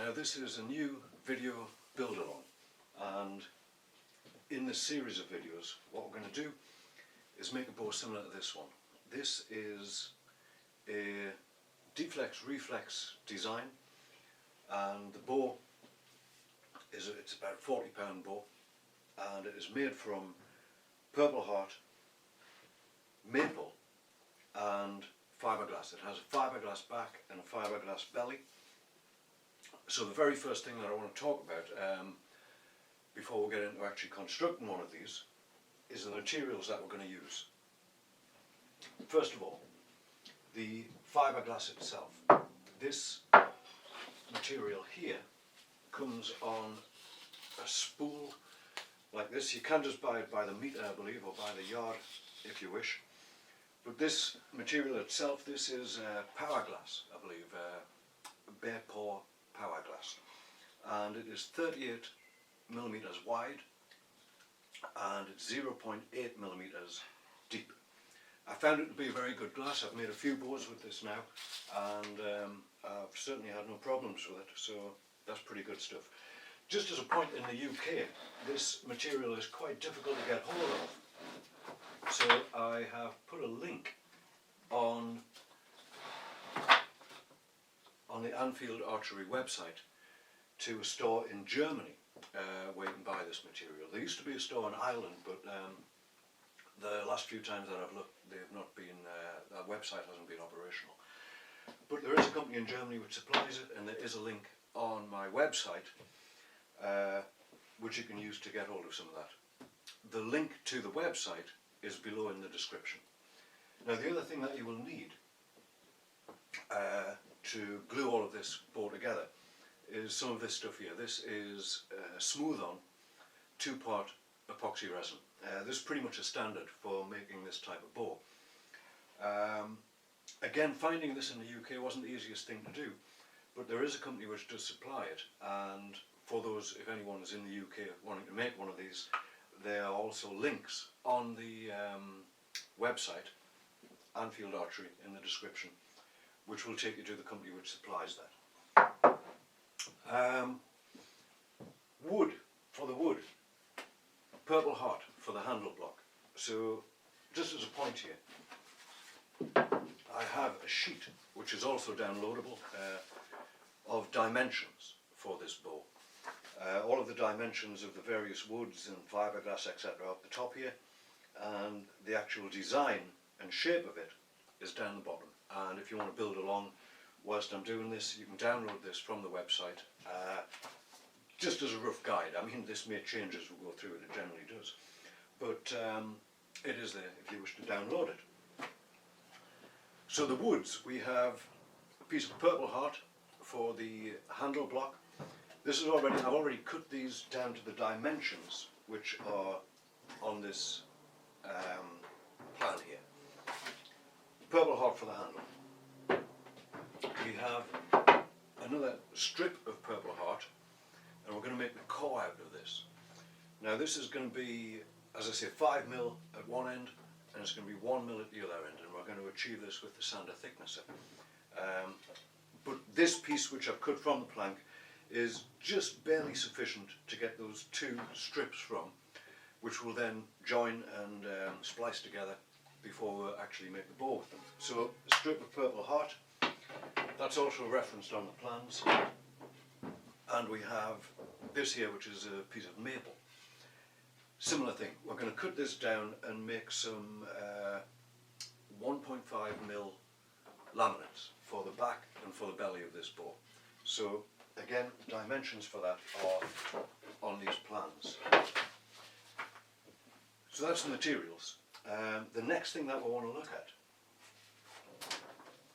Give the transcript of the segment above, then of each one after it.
Now this is a new video build along, and in this series of videos what we're going to do is make a bow similar to this one. This is a deflex reflex design, and the bow is it's about a £40 bow, and it is made from purple heart, maple and fiberglass. It has a fiberglass back and a fiberglass belly. So the very first thing that I want to talk about before we get into actually constructing one of these is the materials that we're going to use. First of all, the fiberglass itself. This material here comes on a spool like this. You can just buy it by the meter, I believe, or by the yard if you wish. But this material itself, this is power glass, I believe, bare pore power glass, and it is 38 millimeters wide and it's 0.8 millimeters deep. I found it to be a very good glass. I've made a few bows with this now, and I've certainly had no problems with it, so that's pretty good stuff. Just as a point, in the UK this material is quite difficult to get hold of, so I have put a link on the Anfield Archery website to a store in Germany where you can buy this material. There used to be a store in Ireland, but the last few times that I've looked, they've not been, that website hasn't been operational. But there is a company in Germany which supplies it, and there is a link on my website which you can use to get hold of some of that. The link to the website is below in the description. Now the other thing that you will need to glue all of this bow together is some of this stuff here. This is smooth on 2-part epoxy resin. This is pretty much a standard for making this type of bow. Again, finding this in the UK wasn't the easiest thing to do, but there is a company which does supply it, and for those, if anyone is in the UK wanting to make one of these, there are also links on the website, Anfield Archery, in the description, which will take you to the company which supplies that. Wood, for the wood, purple heart for the handle block. So just as a point here, I have a sheet which is also downloadable of dimensions for this bow. All of the dimensions of the various woods and fiberglass, etc., are up the top here, and the actual design and shape of it is down the bottom. And if you want to build along whilst I'm doing this, you can download this from the website just as a rough guide. I mean, this may change as we go through it, it generally does, but it is there if you wish to download it. So the woods, we have a piece of purple heart for the handle block. This is already, I've already cut these down to the dimensions which are on this plan here. Purple heart for the handle. We have another strip of purple heart, and we're going to make the core out of this. Now this is going to be, as I say, 5mm at one end, and it's going to be 1mm at the other end, and we're going to achieve this with the sander thicknesser. But this piece which I've cut from the plank is just barely sufficient to get those two strips from, which will then join and splice together before we actually make the bow with them. So a strip of purple heart, that's also referenced on the plans, and we have this here which is a piece of maple. Similar thing, we're going to cut this down and make some 1.5mm laminates for the back and for the belly of this bow. So again, dimensions for that are on these plans. So that's the materials. The next thing that we want to look at,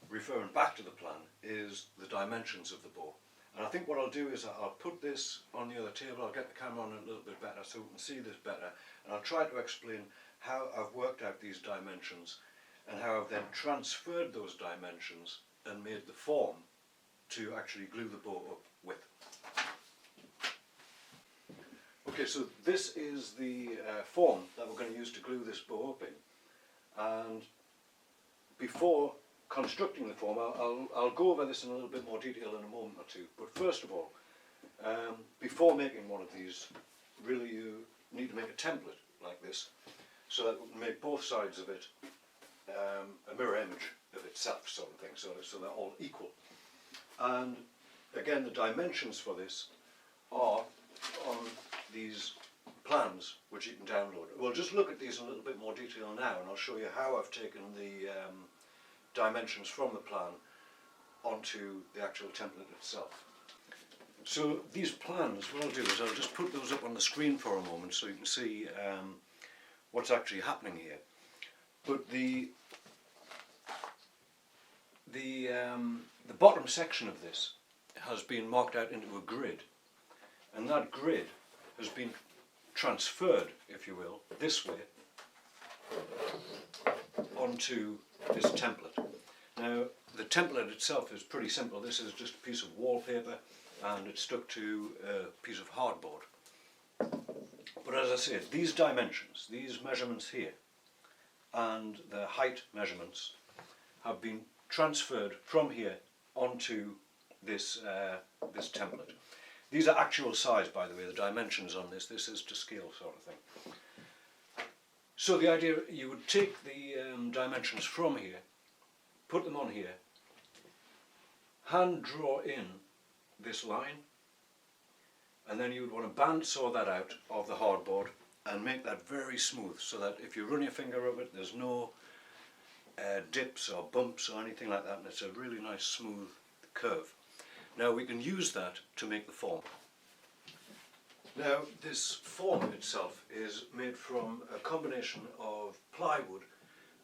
referring back to the plan, is the dimensions of the bow. And I think what I'll do is I'll put this on the other table, I'll get the camera on it a little bit better so we can see this better, and I'll try to explain how I've worked out these dimensions and how I've then transferred those dimensions and made the form to actually glue the bow up with. Okay, so this is the form that we're going to use to glue this bow up in, and before constructing the form, I'll go over this in a little bit more detail in a moment or two. But first of all, before making one of these, really you need to make a template like this, so that we can make both sides of it a mirror image of itself, sort of thing, so they're all equal. And again, the dimensions for this are on these plans, which you can download. We'll just look at these in a little bit more detail now, and I'll show you how I've taken the dimensions from the plan onto the actual template itself. So these plans, what I'll do is I'll just put those up on the screen for a moment so you can see what's actually happening here. But the bottom section of this has been marked out into a grid, and that grid has been transferred, if you will, this way onto this template. Now, the template itself is pretty simple. This is just a piece of wallpaper and it's stuck to a piece of hardboard. But as I said, these dimensions, these measurements here, and the height measurements have been transferred from here onto this, this template. These are actual size, by the way, the dimensions on this. This is to scale sort of thing. So the idea, you would take the dimensions from here, put them on here, hand draw in this line, and then you would want to bandsaw that out of the hardboard and make that very smooth, so that if you run your finger over it, there's no dips or bumps or anything like that, and it's a really nice smooth curve. Now we can use that to make the form. Now this form itself is made from a combination of plywood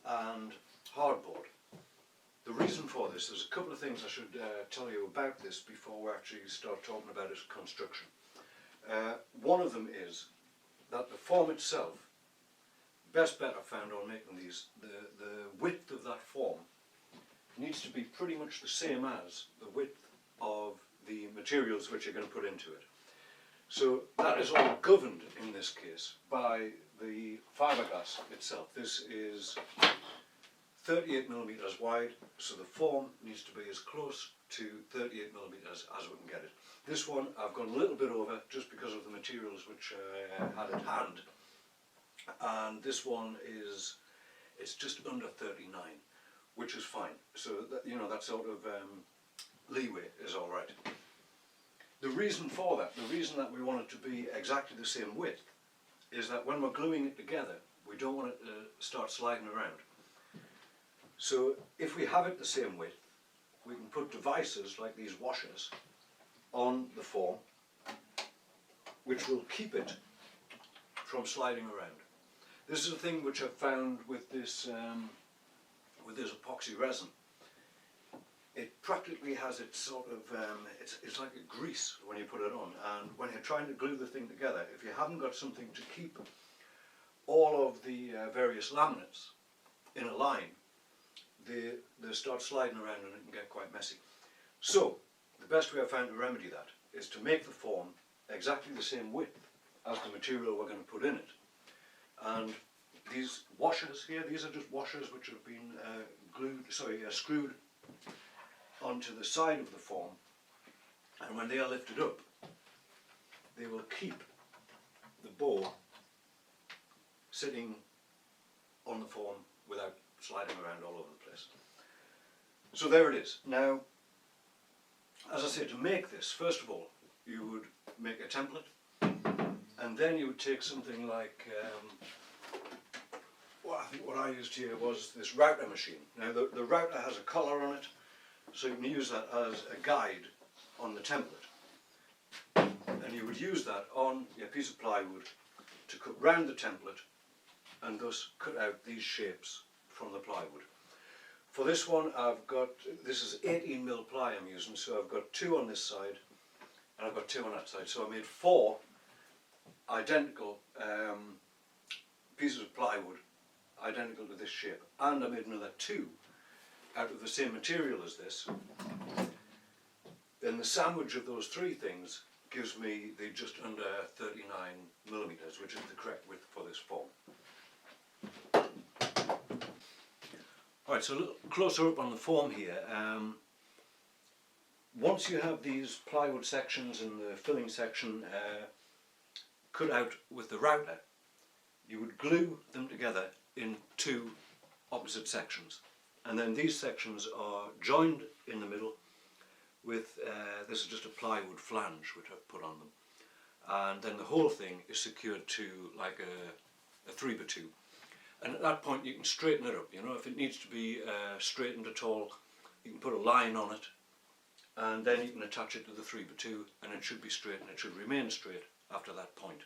and hardboard. The reason for this, there's a couple of things I should tell you about this before we actually start talking about its construction. One of them is that the form itself, best bet I've found on making these, the width of that form needs to be pretty much the same as the width of the materials which you're going to put into it. So that is all governed in this case by the fiberglass itself. This is 38 millimeters wide, so the form needs to be as close to 38 millimeters as we can get it. This one I've gone a little bit over just because of the materials which I had at hand, and this one is, it's just under 39, which is fine. So that, you know, that sort of leeway is all right. The reason for that, the reason that we want it to be exactly the same width, is that when we're gluing it together, we don't want it to start sliding around. So if we have it the same width, we can put devices like these washers on the form, which will keep it from sliding around. This is a thing which I've found with this epoxy resin. It practically has its sort of, it's like a grease when you put it on, and when you're trying to glue the thing together, if you haven't got something to keep all of the various laminates in a line, they start sliding around and it can get quite messy. So the best way I've found to remedy that is to make the form exactly the same width as the material we're going to put in it. And these washers here, these are just washers which have been screwed onto the side of the form, and when they are lifted up, they will keep the bow sitting on the form without sliding around all over the place. So there it is. Now, as I say, to make this, first of all, you would make a template, and then you would take something like, well, I think what I used here was this router machine. Now the router has a collar on it, so you can use that as a guide on the template. And you would use that on your piece of plywood to cut round the template and thus cut out these shapes from the plywood. For this one I've got, this is 18mm ply I'm using, so I've got 2 on this side and I've got 2 on that side. So I made 4 identical pieces of plywood identical to this shape, and I made another 2 out of the same material as this. Then the sandwich of those 3 things gives me the just under 39mm, which is the correct width for this form. Alright, so a little closer up on the form here. Once you have these plywood sections and the filling section cut out with the router, you would glue them together in two opposite sections, and then these sections are joined in the middle with this is just a plywood flange which I've put on them, and then the whole thing is secured to like a 3x2, and at that point you can straighten it up. You know, if it needs to be straightened at all, you can put a line on it, and then you can attach it to the 3x2, and it should be straight, and it should remain straight after that point.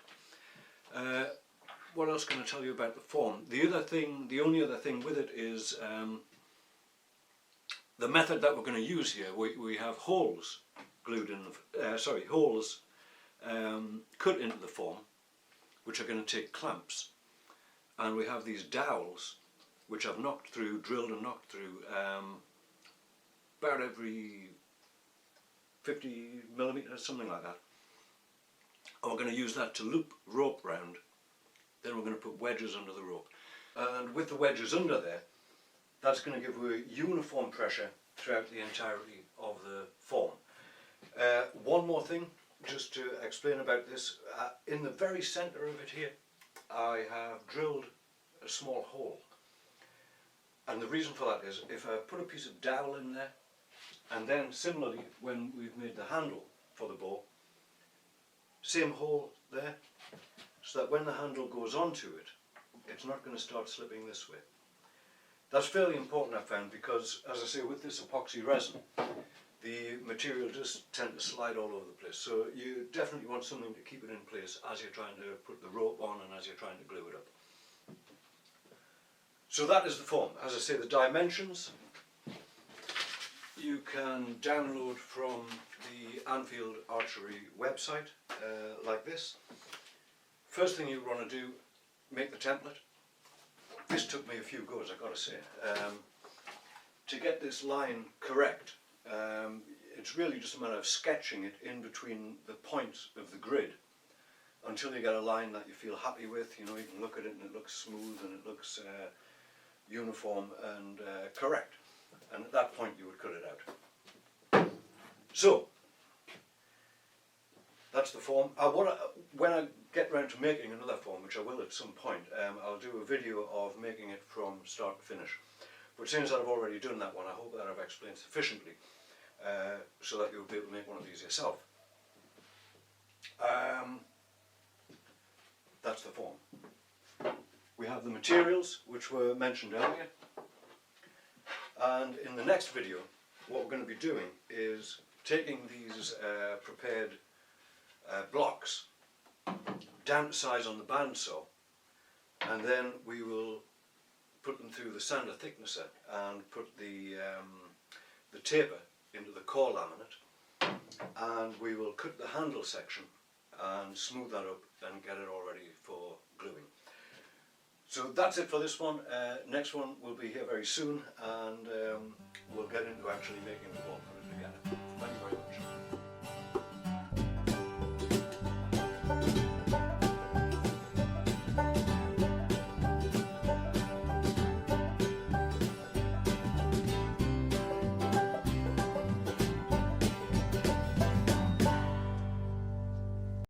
What else can I tell you about the form? The only other thing with it is the method that we're going to use here. We have holes glued in, holes cut into the form, which are going to take clamps, and we have these dowels which I've drilled and knocked through about every 50mm, something like that. And we're going to use that to loop rope round. Then we're going to put wedges under the rope, and with the wedges under there, that's going to give a uniform pressure throughout the entirety of the form. One more thing, just to explain about this, in the very centre of it here, I have drilled a small hole, and the reason for that is if I put a piece of dowel in there, and then similarly when we've made the handle for the bow, same hole there, so that when the handle goes onto it, it's not going to start slipping this way. That's fairly important, I found, because as I say, with this epoxy resin, the material does tend to slide all over the place, so you definitely want something to keep it in place as you're trying to put the rope on and as you're trying to glue it up. So that is the form. As I say, the dimensions you can download from the Anfield Archery website, like this. First thing you want to do, make the template. This took me a few goes, I've got to say. To get this line correct, it's really just a matter of sketching it in between the points of the grid until you get a line that you feel happy with. You know, you can look at it and it looks smooth and it looks uniform and correct. And at that point you would cut it out. So, that's the form. When I get round to making another form, which I will at some point, I'll do a video of making it from start to finish. But since I've already done that one, I hope that I've explained sufficiently so that you'll be able to make one of these yourself. That's the form. We have the materials, which were mentioned earlier. And in the next video, what we're going to be doing is taking these prepared blocks down to size on the bandsaw, and then we will put them through the sander thicknesser and put the taper into the core laminate, and we will cut the handle section and smooth that up and get it all ready for gluing. So that's it for this one. Next one will be here very soon, and we'll get into actually making the form.